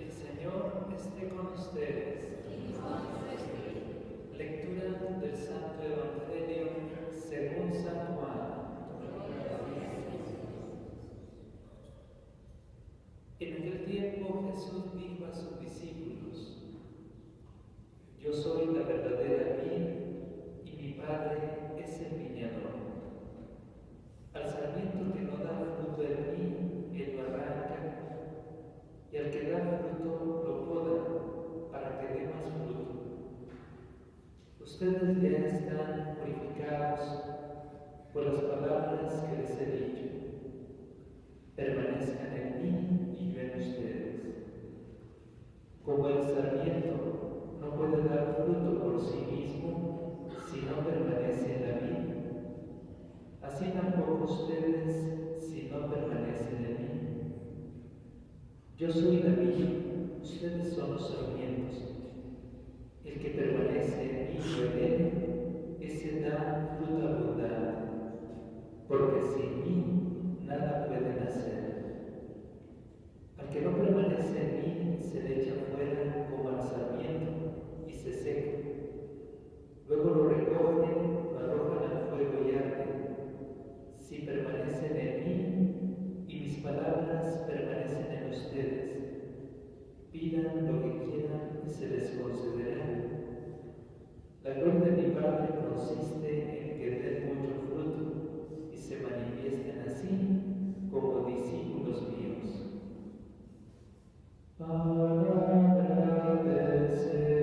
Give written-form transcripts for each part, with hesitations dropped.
El Señor esté con ustedes. Lectura del Santo Evangelio según San Juan. En aquel tiempo Jesús dijo a sus discípulos: Yo soy la verdadera vid y mi Padre es el viñador. Al sarmiento que no da fruto en mí, Él lo arranca, y al que da fruto lo poda para que dé más fruto. Ustedes ya están purificados por las palabras que les he dicho. Permanezcan en mí y yo en ustedes. Como el sarmiento no puede dar fruto por sí mismo si no permanece en la vid, así tampoco ustedes si no permanecen en mí. Yo soy la vid, ustedes son los sarmientos. El que permanece en mí y en él, ese da fruto abundante, porque sin mí nada pueden hacer. Al que no permanece en mí, se le echa fuera como al sarmiento y se seca. Luego lo recogen, lo arrojan al fuego y arde. Si permanecen en mí y mis palabras permanecen en ustedes, pidan lo que quieran y se les concederá. La gloria de mi Padre consiste en que den mucho fruto y se manifiesten así como discípulos míos. Palabra del Señor.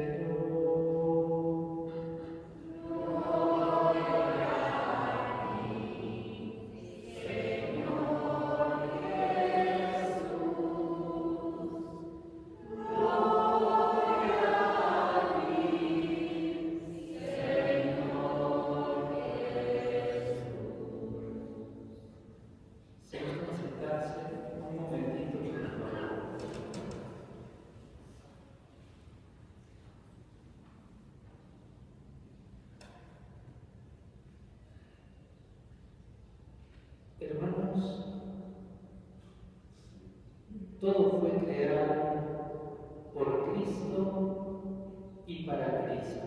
Hermanos, todo fue creado por Cristo y para Cristo.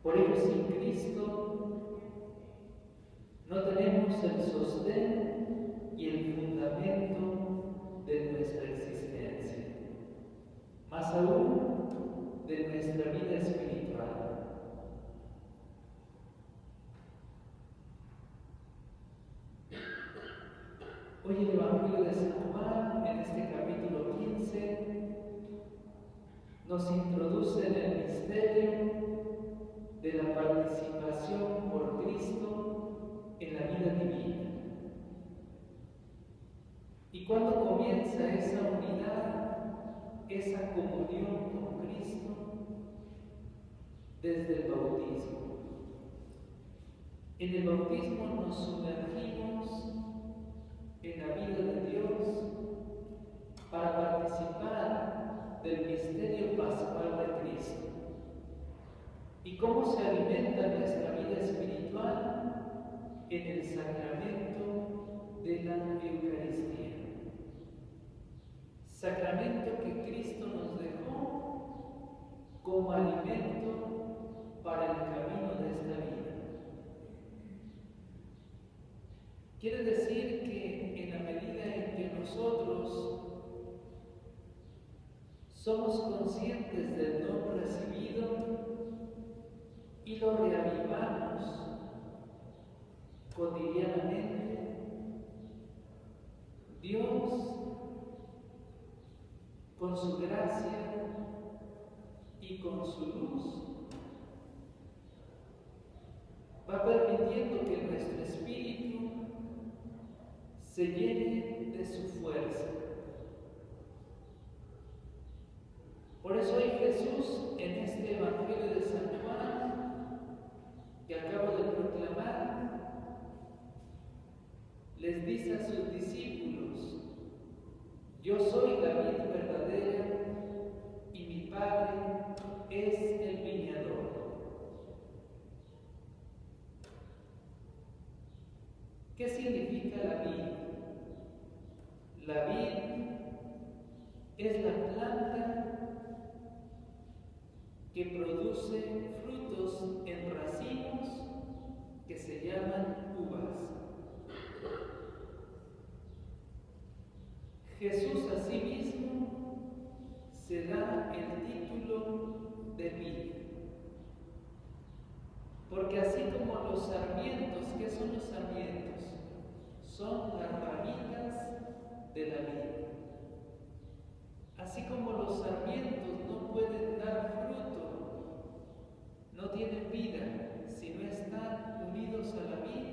Por ello, sin Cristo no tenemos el sostén y el fundamento de nuestra existencia, más aún de nuestra vida espiritual. Hoy el Evangelio de San Juan, en este capítulo 15, nos introduce en el misterio de la participación por Cristo en la vida divina. Y cuando comienza esa unidad, esa comunión con Cristo, desde el bautismo. En el bautismo nos sumergimos en la vida de Dios para participar del misterio pascual de Cristo. ¿Y cómo se alimenta nuestra vida espiritual? En el sacramento de la Eucaristía. Sacramento que Cristo nos dejó como alimento para el camino de esta vida. Quiere decir que en la medida en que nosotros somos conscientes del don recibido y lo reavivamos cotidianamente, Dios, con su gracia y con su luz, va permitiendo que nuestro espíritu se llene de su fuerza. Por eso hoy Jesús, en este Evangelio de San Juan, que acabo de proclamar, les dice a sus discípulos: Yo soy la vid verdadera y mi Padre es el viñador. ¿Qué significa la vid? La vid es la planta que produce frutos en racimos que se llaman uvas. Jesús asimismo se da el título de vid, porque así como los sarmientos, ¿qué son los sarmientos? Son las ramitas de la vid. Así como los sarmientos no pueden dar fruto, no tienen vida si no están unidos a la vid,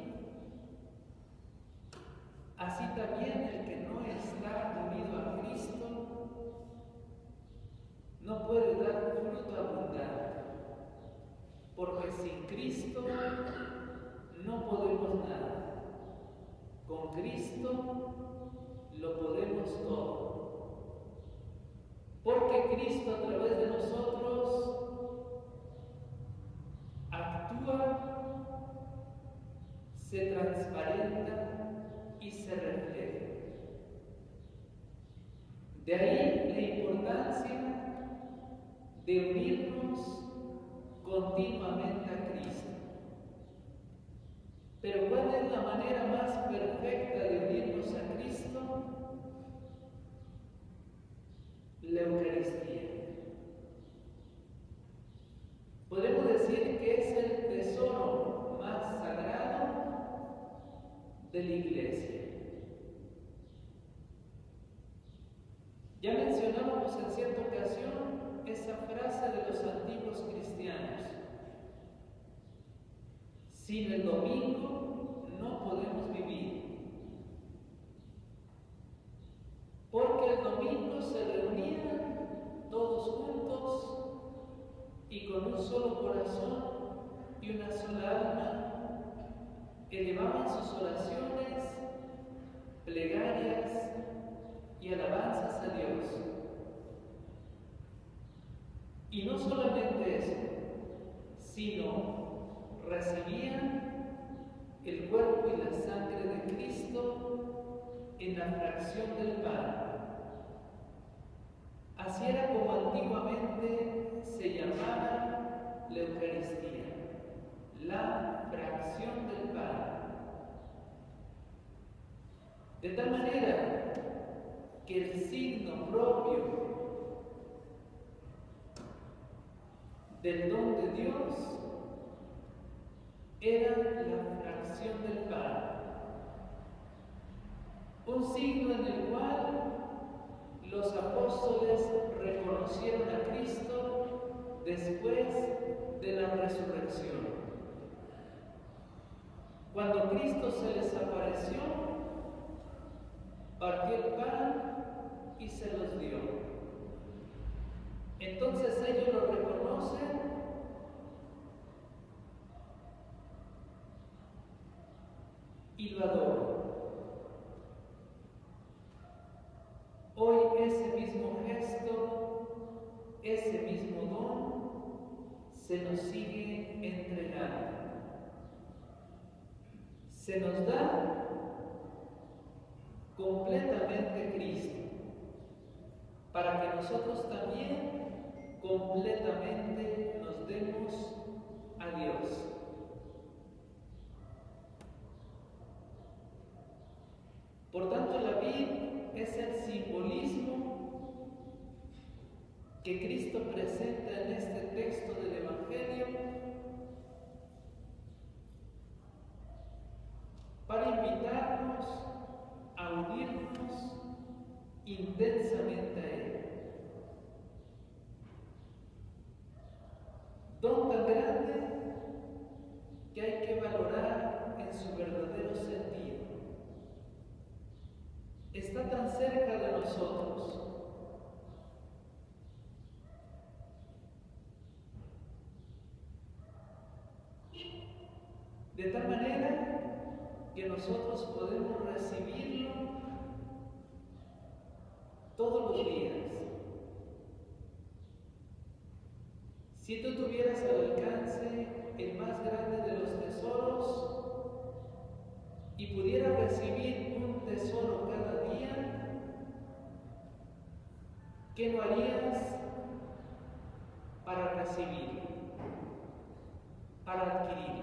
así también el que no está unido a Cristo no puede dar fruto abundante, porque sin Cristo no podemos nada. Con Cristo lo podemos todo. Porque Cristo a través de nosotros actúa, se transparenta y se refleja. De ahí la importancia de unirnos continuamente a Cristo. Pero ¿cuál es la manera más perfecta de unirnos a Cristo? La Eucaristía. Podemos decir que es el tesoro más sagrado de la Iglesia. Ya mencionábamos en cierta ocasión esa frase de los antiguos cristianos: sin el domingo no podemos vivir. Porque el domingo se reunían todos juntos y con un solo corazón y una sola alma elevaban sus oraciones, plegarias y alabanzas a Dios. Y no solamente eso, sino recibían el cuerpo y la sangre de Cristo en la fracción del pan. Así era como antiguamente se llamaba la Eucaristía, la fracción del pan. De tal manera que el signo propio del don de Dios era la fracción del pan. Un signo en el cual los apóstoles reconocieron a Cristo después de la resurrección. Cuando Cristo se les apareció, partió el pan y se los dio. Entonces ellos lo reconocen y lo adoran. Hoy ese mismo gesto, ese mismo don, se nos sigue entregando. Se nos da completamente Cristo, para que nosotros también completamente nos demos a Dios. Por tanto, la vid es el simbolismo que Cristo presenta en este texto del Evangelio para invitarnos a unirnos intensamente a Él. Don tan grande que hay que valorar en su verdadero sentido. Está tan cerca de nosotros. De tal manera que nosotros podemos recibirlo todos los días. Si tú tuvieras al alcance el más grande de los tesoros y pudieras recibir un tesoro cada día, ¿qué no harías para recibir, para adquirir?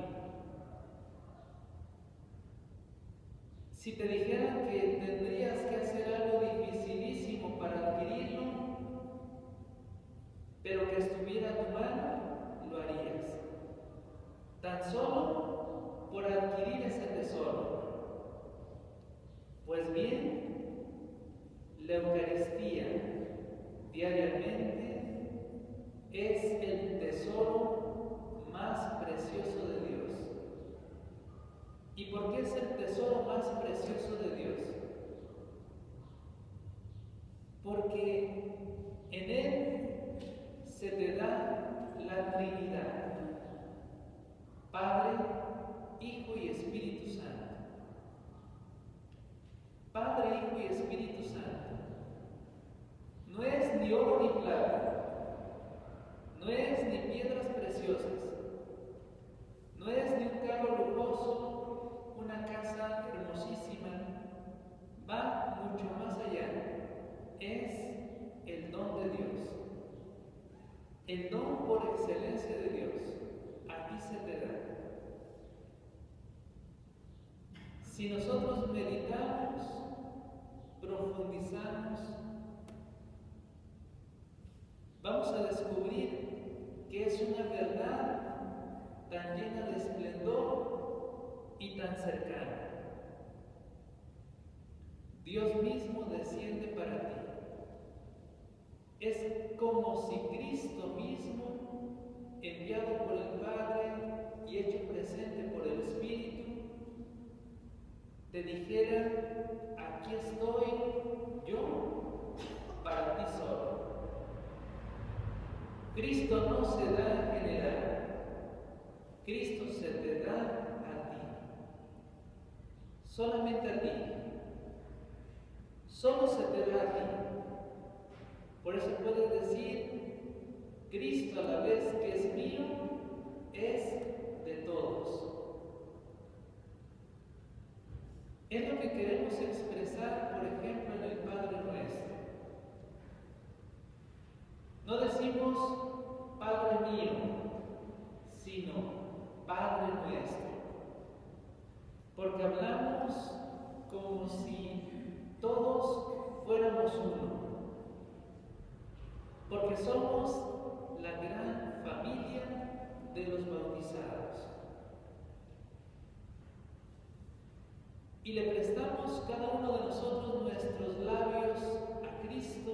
Si te dijeran que tendrías que hacer algo dificilísimo para adquirirlo, pero que estuviera a tu mano, lo harías. Tan solo por adquirir ese tesoro. Pues bien, la Eucaristía diariamente es el tesoro más precioso de Dios. ¿Y por qué es el tesoro más precioso de Dios? Porque en Él se te da la Trinidad, Padre, Hijo y Espíritu Santo. Padre, Hijo y Espíritu Santo. No es ni oro ni plata, no es ni piedras preciosas, no es ni un carro lujoso, una casa hermosísima, va mucho más allá. Es el don de Dios, el don por excelencia de Dios. A ti se te da. Si nosotros meditamos, profundizamos, vamos a descubrir que es una verdad tan llena de esplendor y tan cercana. Dios mismo desciende para ti. Es como si Cristo mismo, enviado por el Padre y hecho presente por el Espíritu, te dijera: aquí estoy yo para ti solo. Cristo no se da en general, Cristo se te da a ti, solamente a ti, solo se te da a ti. Por eso puedes decir: Cristo, a la vez que es mío, es de todos. Es lo que queremos expresar, por ejemplo, en el Padre Nuestro. No decimos Padre mío, sino Padre Nuestro, porque hablamos como si todos fuéramos uno, porque somos la gran familia de los bautizados. Y le prestamos cada uno de nosotros nuestros labios a Cristo,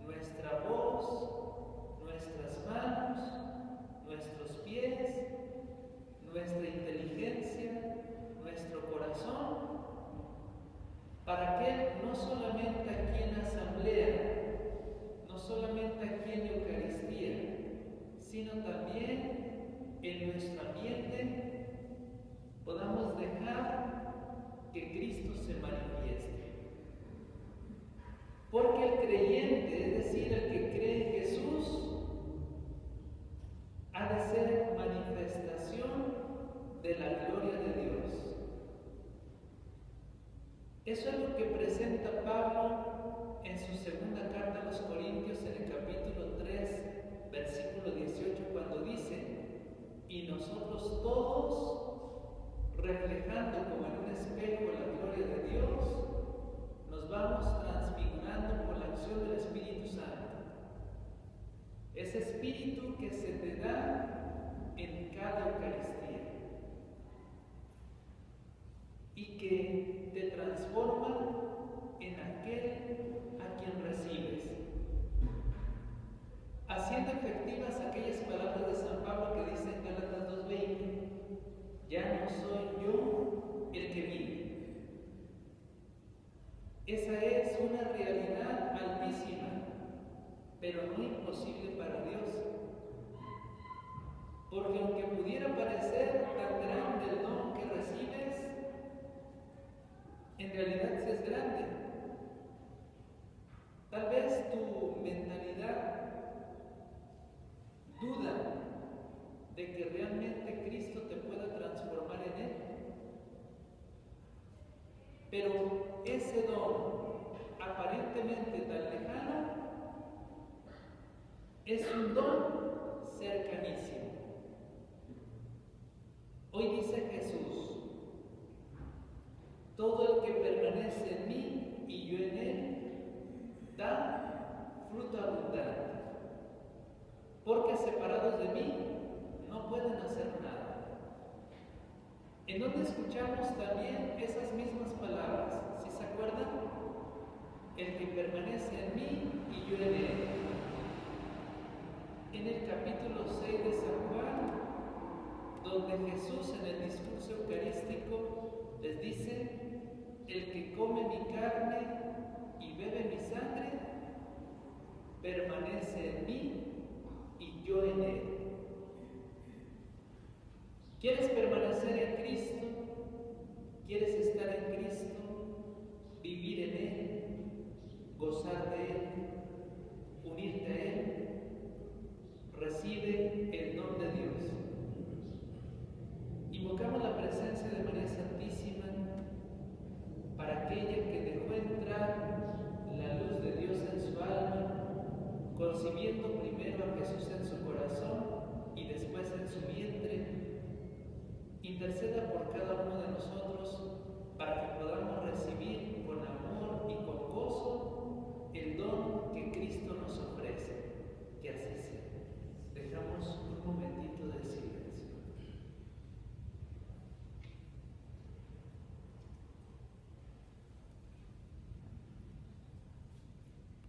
nuestra voz, nuestras manos, nuestros pies, nuestra inteligencia, nuestro corazón, para que no solamente aquí en asamblea, no solamente aquí en Eucaristía, sino también en nuestro ambiente podamos dejar que Cristo se manifieste. Porque el creyente, es decir, el que cree en Jesús, ha de ser manifestación de la gloria de Dios. Eso es lo que presenta Pablo en su segunda carta a los Corintios, en el capítulo 3, versículo 18, cuando dice: y nosotros todos, reflejando como en un espejo la gloria de Dios, nos vamos transfigurando por la acción del Espíritu Santo. Ese Espíritu que se te da en cada Eucaristía y que te transforma en aquel a quien recibes, haciendo efectivas aquellas palabras de San Pablo que dice en Gálatas 2:20: ya no soy yo el que vive. Esa es una realidad altísima, pero no imposible para Dios. Porque aunque pudiera parecer tan grande el don que recibes, en realidad sí es grande. Tal vez tu mentalidad duda de que realmente Cristo te pueda transformar en Él. Pero ese don, aparentemente tan lejano, Es un don cercanísimo. Hoy dice Jesús: todo el que permanece en mí y yo en él, da fruto abundante, porque separados de mí no pueden hacer nada. ¿En dónde escuchamos también esas mismas palabras? ¿Sí se acuerdan? El que permanece en mí y yo en él. En el capítulo 6 de San Juan, donde Jesús en el discurso